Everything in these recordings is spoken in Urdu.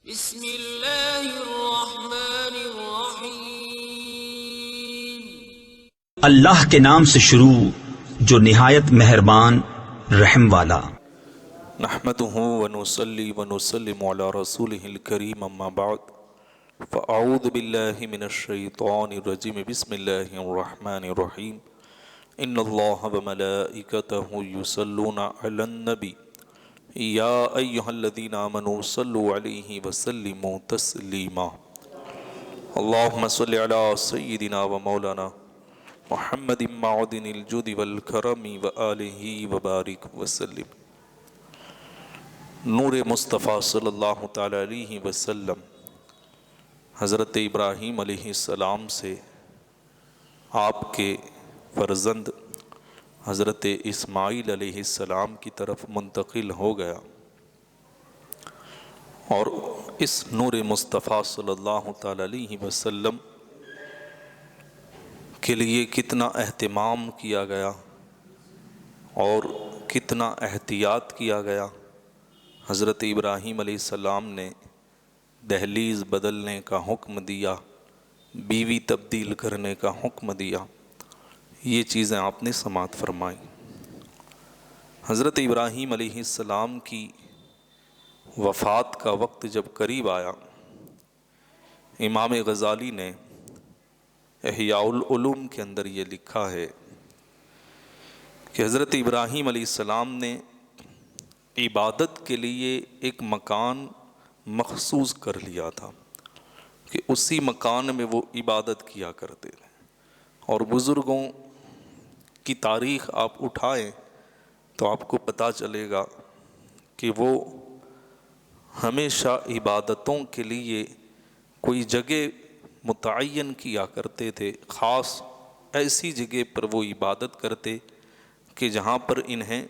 بسم اللہ الرحمن الرحیم۔ اللہ کے نام سے شروع جو نہایت مہربان رحم والا۔ نحمده ونصلي ونسلم على رسوله الكريم اما بعد فاعوذ بالله من الشيطان الرجيم بسم الله الرحمن الرحيم ان الله وملائكته يصلون على النبي يا ايها الذين امنوا صلوا عليه وسلموا تسليما اللهم صل على سيدنا ومولانا محمد معدن الجود والكرم وآله وبارك وسلم۔ نور مصطفیٰ صلی اللہ تعالیٰ علیہ وسلم حضرت ابراہیم علیہ السلام سے آپ کے فرزند حضرت اسماعیل علیہ السلام کی طرف منتقل ہو گیا، اور اس نور مصطفیٰ صلی اللہ تعالیٰ علیہ وسلم کے لیے کتنا اہتمام کیا گیا اور کتنا احتیاط کیا گیا۔ حضرت ابراہیم علیہ السلام نے دہلیز بدلنے کا حکم دیا، بیوی تبدیل کرنے کا حکم دیا، یہ چیزیں آپ نے سماعت فرمائی۔ حضرت ابراہیم علیہ السلام کی وفات کا وقت جب قریب آیا، امام غزالی نے احیاء العلوم کے اندر یہ لکھا ہے کہ حضرت ابراہیم علیہ السلام نے عبادت کے لیے ایک مکان مخصوص کر لیا تھا کہ اسی مکان میں وہ عبادت کیا کرتے تھے، اور بزرگوں کی تاریخ آپ اٹھائیں تو آپ کو پتہ چلے گا کہ وہ ہمیشہ عبادتوں کے لیے کوئی جگہ متعین کیا کرتے تھے، خاص ایسی جگہ پر وہ عبادت کرتے کہ جہاں پر انہیں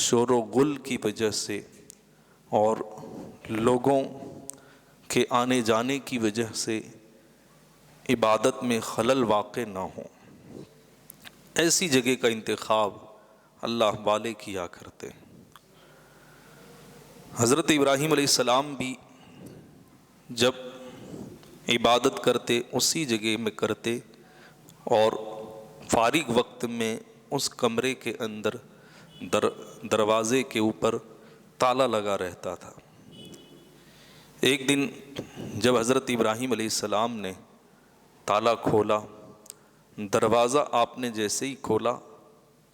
شور و غل کی وجہ سے اور لوگوں کے آنے جانے کی وجہ سے عبادت میں خلل واقع نہ ہو، ایسی جگہ کا انتخاب اللہ والے کیا کرتے۔ حضرت ابراہیم علیہ السلام بھی جب عبادت کرتے اسی جگہ میں کرتے، اور فارغ وقت میں اس کمرے کے اندر دروازے کے اوپر تالا لگا رہتا تھا۔ ایک دن جب حضرت ابراہیم علیہ السلام نے تالا کھولا، دروازہ آپ نے جیسے ہی کھولا،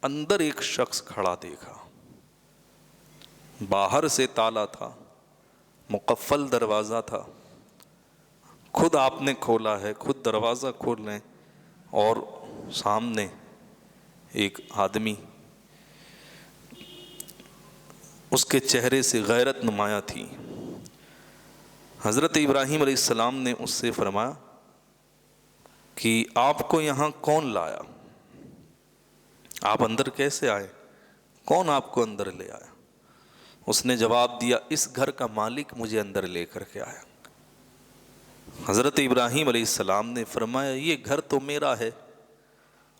اندر ایک شخص کھڑا دیکھا۔ باہر سے تالا تھا، مقفل دروازہ تھا، خود آپ نے کھولا ہے، خود دروازہ کھول لیں، اور سامنے ایک آدمی، اس کے چہرے سے غیرت نمایاں تھی۔ حضرت ابراہیم علیہ السلام نے اس سے فرمایا کہ آپ کو یہاں کون لایا؟ آپ اندر کیسے آئے؟ کون آپ کو اندر لے آیا؟ اس نے جواب دیا، اس گھر کا مالک مجھے اندر لے کر کے آیا۔ حضرت ابراہیم علیہ السلام نے فرمایا، یہ گھر تو میرا ہے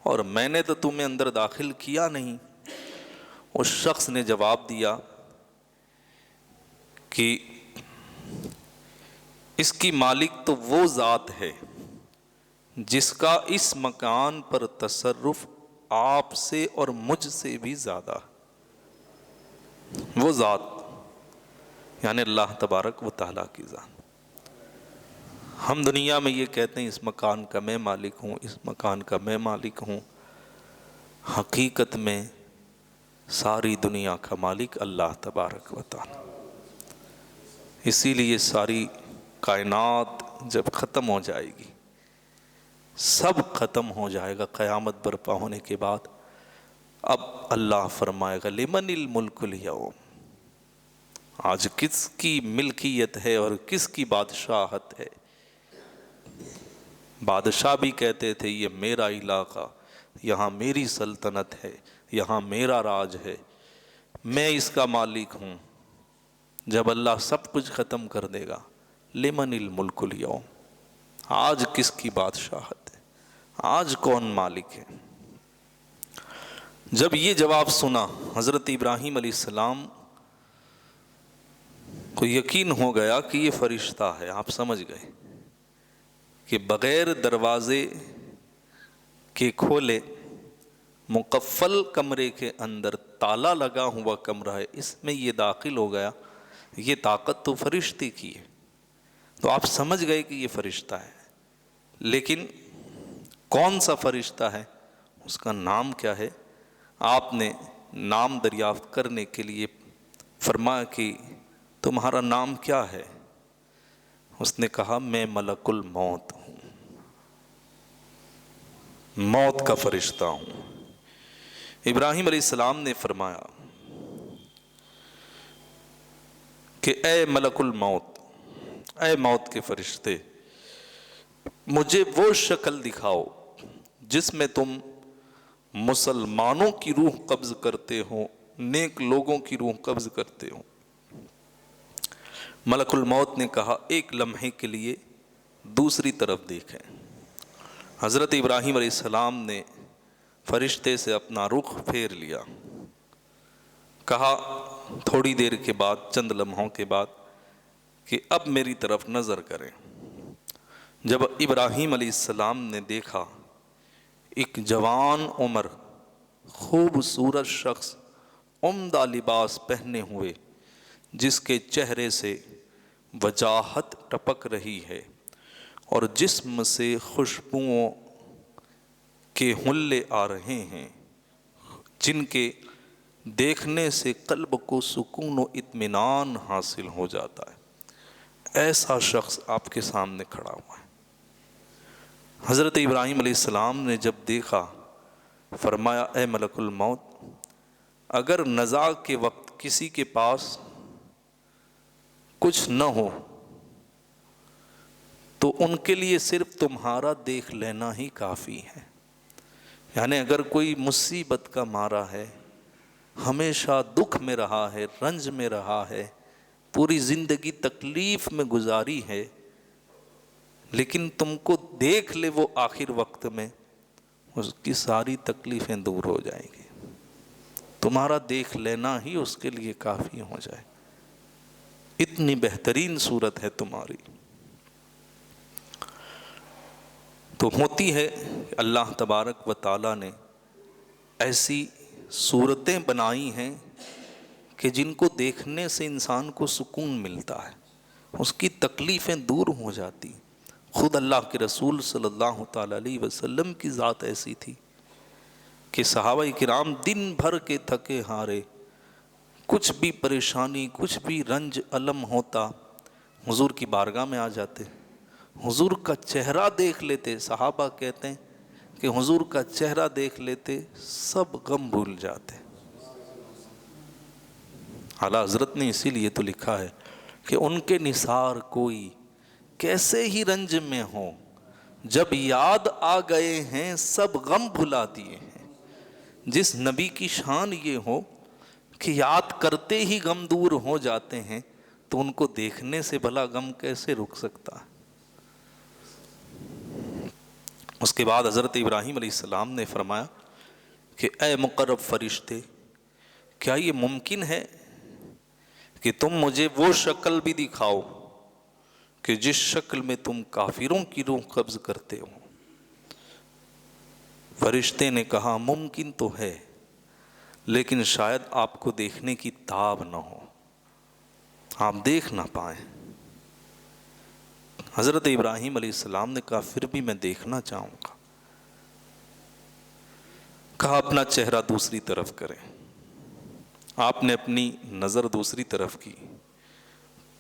اور میں نے تو تمہیں اندر داخل کیا نہیں۔ اس شخص نے جواب دیا کہ اس کی مالک تو وہ ذات ہے جس کا اس مکان پر تصرف آپ سے اور مجھ سے بھی زیادہ ہے۔ وہ ذات یعنی اللہ تبارک و تعالیٰ کی ذات۔ ہم دنیا میں یہ کہتے ہیں اس مکان کا میں مالک ہوں، اس مکان کا میں مالک ہوں، حقیقت میں ساری دنیا کا مالک اللہ تبارک و تعالیٰ۔ اسی لیے ساری کائنات جب ختم ہو جائے گی، سب ختم ہو جائے گا، قیامت برپا ہونے کے بعد اب اللہ فرمائے گا لمن الملک اليوم، آج کس کی ملکیت ہے اور کس کی بادشاہت ہے؟ بادشاہ بھی کہتے تھے یہ میرا علاقہ، یہاں میری سلطنت ہے، یہاں میرا راج ہے، میں اس کا مالک ہوں۔ جب اللہ سب کچھ ختم کر دے گا، لمن الملک اليوم، آج کس کی بادشاہت ہے، آج کون مالک ہے؟ جب یہ جواب سنا حضرت ابراہیم علیہ السلام کو یقین ہو گیا کہ یہ فرشتہ ہے. آپ سمجھ گئے کہ بغیر دروازے کے کھولے مقفل کمرے کے اندر تالا لگا ہوا کمرہ ہے، اس میں یہ داخل ہو گیا. یہ طاقت تو فرشتے کی ہے. تو آپ سمجھ گئے کہ یہ فرشتہ ہے. لیکن کون سا فرشتہ ہے، اس کا نام کیا ہے؟ آپ نے نام دریافت کرنے کے لیے فرمایا کہ تمہارا نام کیا ہے؟ اس نے کہا میں ملک الموت ہوں، موت کا فرشتہ ہوں. ابراہیم علیہ السلام نے فرمایا کہ اے ملک الموت، اے موت کے فرشتے، مجھے وہ شکل دکھاؤ جس میں تم مسلمانوں کی روح قبض کرتے ہو، نیک لوگوں کی روح قبض کرتے ہو. ملک الموت نے کہا ایک لمحے کے لیے دوسری طرف دیکھیں. حضرت ابراہیم علیہ السلام نے فرشتے سے اپنا رخ پھیر لیا. کہا تھوڑی دیر کے بعد، چند لمحوں کے بعد، کہ اب میری طرف نظر کریں. جب ابراہیم علیہ السلام نے دیکھا ایک جوان عمر خوبصورت شخص عمدہ لباس پہنے ہوئے، جس کے چہرے سے وجاہت ٹپک رہی ہے اور جسم سے خوشبوؤں کے حلے آ رہے ہیں، جن کے دیکھنے سے قلب کو سکون و اطمینان حاصل ہو جاتا ہے. ایسا شخص آپ کے سامنے کھڑا ہوا ہے. حضرت ابراہیم علیہ السلام نے جب دیکھا، فرمایا اے ملک الموت، اگر نزاع کے وقت کسی کے پاس کچھ نہ ہو تو ان کے لیے صرف تمہارا دیکھ لینا ہی کافی ہے. یعنی اگر کوئی مصیبت کا مارا ہے، ہمیشہ دکھ میں رہا ہے، رنج میں رہا ہے، پوری زندگی تکلیف میں گزاری ہے، لیکن تم کو دیکھ لے وہ آخر وقت میں، اس کی ساری تکلیفیں دور ہو جائیں گی. تمہارا دیکھ لینا ہی اس کے لیے کافی ہو جائے. اتنی بہترین صورت ہے تمہاری. تو ہوتی ہے کہ اللہ تبارک و تعالیٰ نے ایسی صورتیں بنائی ہیں کہ جن کو دیکھنے سے انسان کو سکون ملتا ہے، اس کی تکلیفیں دور ہو جاتی. خود اللہ کے رسول صلی اللہ تعالیٰ علیہ وسلم کی ذات ایسی تھی کہ صحابہ کرام دن بھر کے تھکے ہارے، کچھ بھی پریشانی، کچھ بھی رنج الم ہوتا، حضور کی بارگاہ میں آ جاتے، حضور کا چہرہ دیکھ لیتے. صحابہ کہتے ہیں کہ حضور کا چہرہ دیکھ لیتے، سب غم بھول جاتے. اعلیٰ حضرت نے اسی لیے تو لکھا ہے کہ ان کے نثار کوئی کیسے ہی رنج میں ہو، جب یاد آ گئے ہیں سب غم بھلا دیے ہیں. جس نبی کی شان یہ ہو کہ یاد کرتے ہی غم دور ہو جاتے ہیں، تو ان کو دیکھنے سے بھلا غم کیسے رک سکتا ہے. اس کے بعد حضرت ابراہیم علیہ السلام نے فرمایا کہ اے مقرب فرشتے، کیا یہ ممکن ہے کہ تم مجھے وہ شکل بھی دکھاؤ کہ جس شکل میں تم کافروں کی روح قبض کرتے ہو؟ فرشتے نے کہا ممکن تو ہے، لیکن شاید آپ کو دیکھنے کی تاب نہ ہو، آپ دیکھ نہ پائیں. حضرت ابراہیم علیہ السلام نے کہا پھر بھی میں دیکھنا چاہوں گا. کہا اپنا چہرہ دوسری طرف کریں. آپ نے اپنی نظر دوسری طرف کی،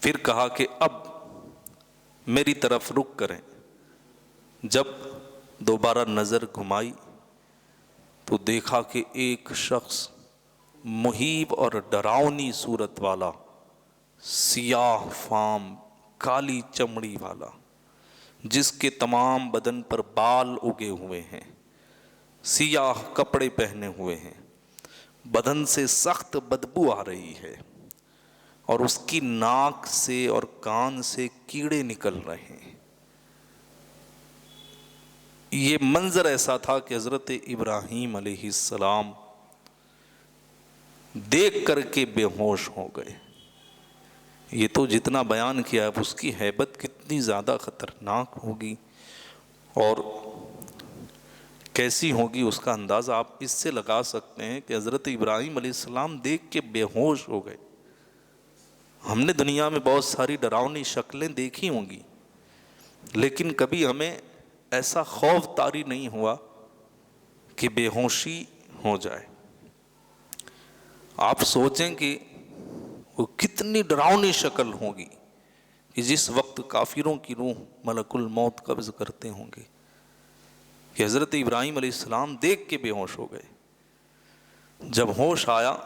پھر کہا کہ اب میری طرف رخ کریں. جب دوبارہ نظر گھمائی تو دیکھا کہ ایک شخص مہیب اور ڈراؤنی صورت والا، سیاہ فام، کالی چمڑی والا، جس کے تمام بدن پر بال اگے ہوئے ہیں، سیاہ کپڑے پہنے ہوئے ہیں، بدن سے سخت بدبو آ رہی ہے، اور اس کی ناک سے اور کان سے کیڑے نکل رہے ہیں. یہ منظر ایسا تھا کہ حضرت ابراہیم علیہ السلام دیکھ کر کے بے ہوش ہو گئے. یہ تو جتنا بیان کیا ہے اس کی ہیبت کتنی زیادہ خطرناک ہوگی اور کیسی ہوگی اس کا اندازہ آپ اس سے لگا سکتے ہیں کہ حضرت ابراہیم علیہ السلام دیکھ کے بے ہوش ہو گئے۔ ہم نے دنیا میں بہت ساری ڈراؤنی شکلیں دیکھی ہوں گی، لیکن کبھی ہمیں ایسا خوف طاری نہیں ہوا کہ بے ہوشی ہو جائے۔ آپ سوچیں کہ وہ کتنی ڈراؤنی شکل ہوگی کہ جس وقت کافروں کی روح ملک الموت قبض کرتے ہوں گے، کہ حضرت ابراہیم علیہ السلام دیکھ کے بے ہوش ہو گئے۔ جب ہوش آیا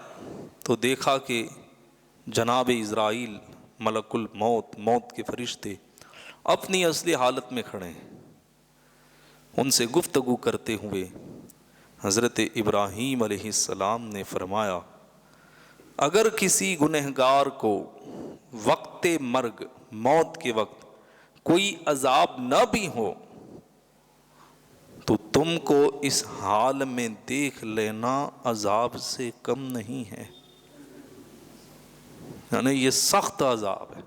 تو دیکھا کہ جناب اسرائیل ملک الموت، موت کے فرشتے اپنی اصلی حالت میں کھڑے ہیں۔ ان سے گفتگو کرتے ہوئے حضرت ابراہیم علیہ السلام نے فرمایا، اگر کسی گنہگار کو وقت مرگ، موت کے وقت کوئی عذاب نہ بھی ہو تو تم کو اس حال میں دیکھ لینا عذاب سے کم نہیں ہے، یعنی یہ سخت عذاب ہے۔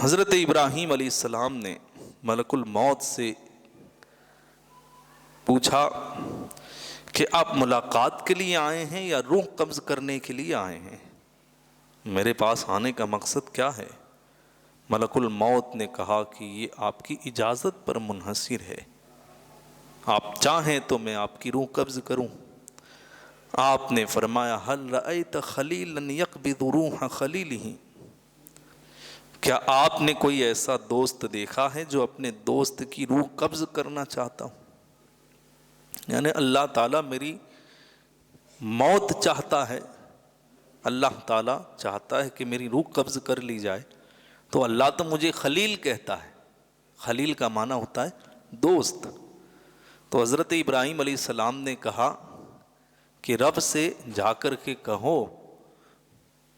حضرت ابراہیم علیہ السلام نے ملک الموت سے پوچھا کہ آپ ملاقات کے لیے آئے ہیں یا روح قبض کرنے کے لیے آئے ہیں؟ میرے پاس آنے کا مقصد کیا ہے؟ ملک الموت نے کہا کہ یہ آپ کی اجازت پر منحصر ہے، آپ چاہیں تو میں آپ کی روح قبض کروں۔ آپ نے فرمایا، هل رأيت خلیلا يقبض روح خلیلہ، کیا آپ نے کوئی ایسا دوست دیکھا ہے جو اپنے دوست کی روح قبض کرنا چاہتا ہوں؟ یعنی اللہ تعالیٰ میری موت چاہتا ہے، اللہ تعالیٰ چاہتا ہے کہ میری روح قبض کر لی جائے، تو اللہ تو مجھے خلیل کہتا ہے۔ خلیل کا معنی ہوتا ہے دوست۔ تو حضرت ابراہیم علیہ السلام نے کہا کہ رب سے جا کر کے کہو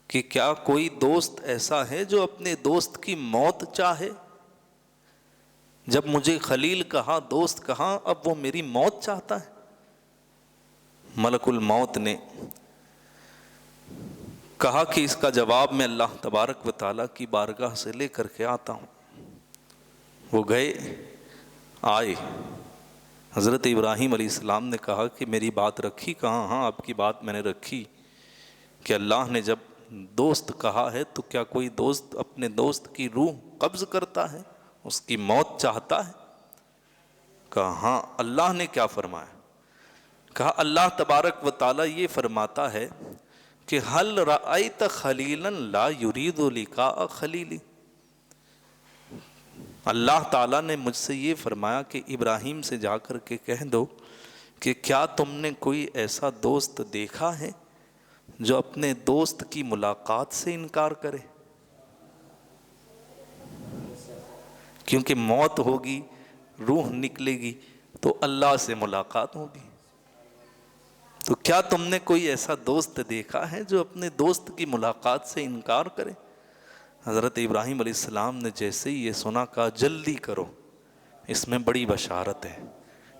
کہ کیا کوئی دوست ایسا ہے جو اپنے دوست کی موت چاہے؟ جب مجھے خلیل کہا، دوست کہا، اب وہ میری موت چاہتا ہے۔ ملک الموت نے کہا کہ اس کا جواب میں اللہ تبارک و تعالیٰ کی بارگاہ سے لے کر کے آتا ہوں۔ وہ آئے۔ حضرت ابراہیم علیہ السلام نے کہا کہ میری بات رکھی کہاں؟ ہاں، آپ کی بات میں نے رکھی کہ اللہ نے جب دوست کہا ہے تو کیا کوئی دوست اپنے دوست کی روح قبض کرتا ہے، اس کی موت چاہتا ہے؟ کہا ہاں۔ اللہ نے کیا فرمایا؟ کہا اللہ تبارک و تعالیٰ یہ فرماتا ہے کہ هل رأيت خلیلا لا يريد لقاء خلیلی، اللہ تعالیٰ نے مجھ سے یہ فرمایا کہ ابراہیم سے جا کر کے کہہ دو کہ کیا تم نے کوئی ایسا دوست دیکھا ہے جو اپنے دوست کی ملاقات سے انکار کرے؟ کیونکہ موت ہوگی، روح نکلے گی تو اللہ سے ملاقات ہوگی۔ تو کیا تم نے کوئی ایسا دوست دیکھا ہے جو اپنے دوست کی ملاقات سے انکار کرے؟ حضرت ابراہیم علیہ السلام نے جیسے ہی یہ سنا کہا جلدی کرو، اس میں بڑی بشارت ہے،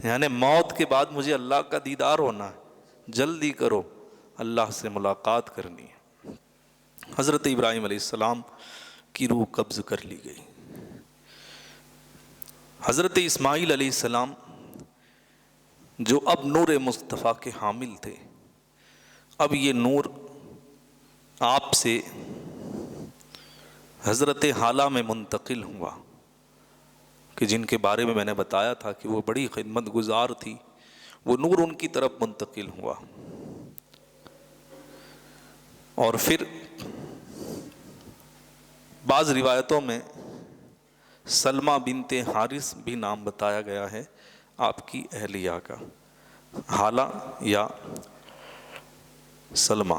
یعنی موت کے بعد مجھے اللہ کا دیدار ہونا ہے، جلدی کرو، اللہ سے ملاقات کرنی ہے۔ حضرت ابراہیم علیہ السلام کی روح قبض کر لی گئی۔ حضرت اسماعیل علیہ السلام جو اب نور مصطفیٰ کے حامل تھے، اب یہ نور آپ سے حضرت حالہ میں منتقل ہوا، کہ جن کے بارے میں میں نے بتایا تھا کہ وہ بڑی خدمت گزار تھی، وہ نور ان کی طرف منتقل ہوا۔ اور پھر بعض روایتوں میں سلمہ بنت حارث بھی نام بتایا گیا ہے آپ کی اہلیہ کا، حالہ یا سلمہ۔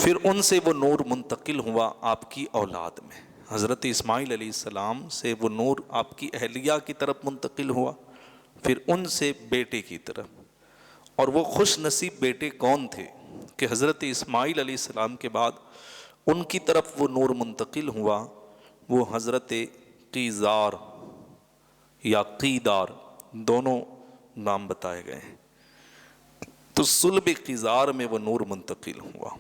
پھر ان سے وہ نور منتقل ہوا آپ کی اولاد میں، حضرت اسماعیل علیہ السلام سے وہ نور آپ کی اہلیہ کی طرف منتقل ہوا، پھر ان سے بیٹے کی طرف۔ اور وہ خوش نصیب بیٹے کون تھے کہ حضرت اسماعیل علیہ السلام کے بعد ان کی طرف وہ نور منتقل ہوا، وہ حضرت قیزار یا قیدار، دونوں نام بتائے گئے ہیں۔ تو صلب قیزار میں وہ نور منتقل ہوا۔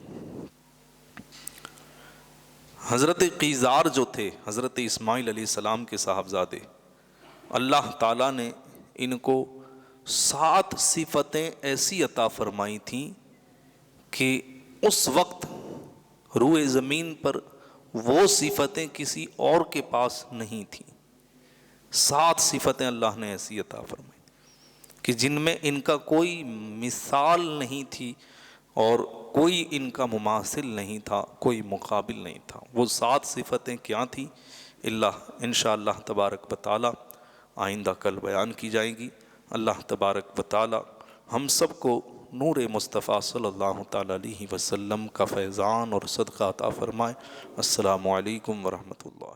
حضرت قیزار جو تھے حضرت اسماعیل علیہ السلام کے صاحبزادے، اللہ تعالیٰ نے ان کو 7 صفتیں ایسی عطا فرمائی تھیں کہ اس وقت روئے زمین پر وہ صفتیں کسی اور کے پاس نہیں تھیں۔ 7 صفتیں اللہ نے ایسی عطا فرمائی کہ جن میں ان کا کوئی مثال نہیں تھی اور کوئی ان کا مماثل نہیں تھا، کوئی مقابل نہیں تھا۔ وہ 7 صفتیں کیا تھیں انشاءاللہ تبارک و تعالی آئندہ کل بیان کی جائیں گی۔ اللہ تبارک و تعالی ہم سب کو نور مصطفیٰ صلی اللہ تعالی علیہ وسلم کا فیضان اور صدقہ عطا فرمائے۔ السلام علیکم ورحمۃ اللہ۔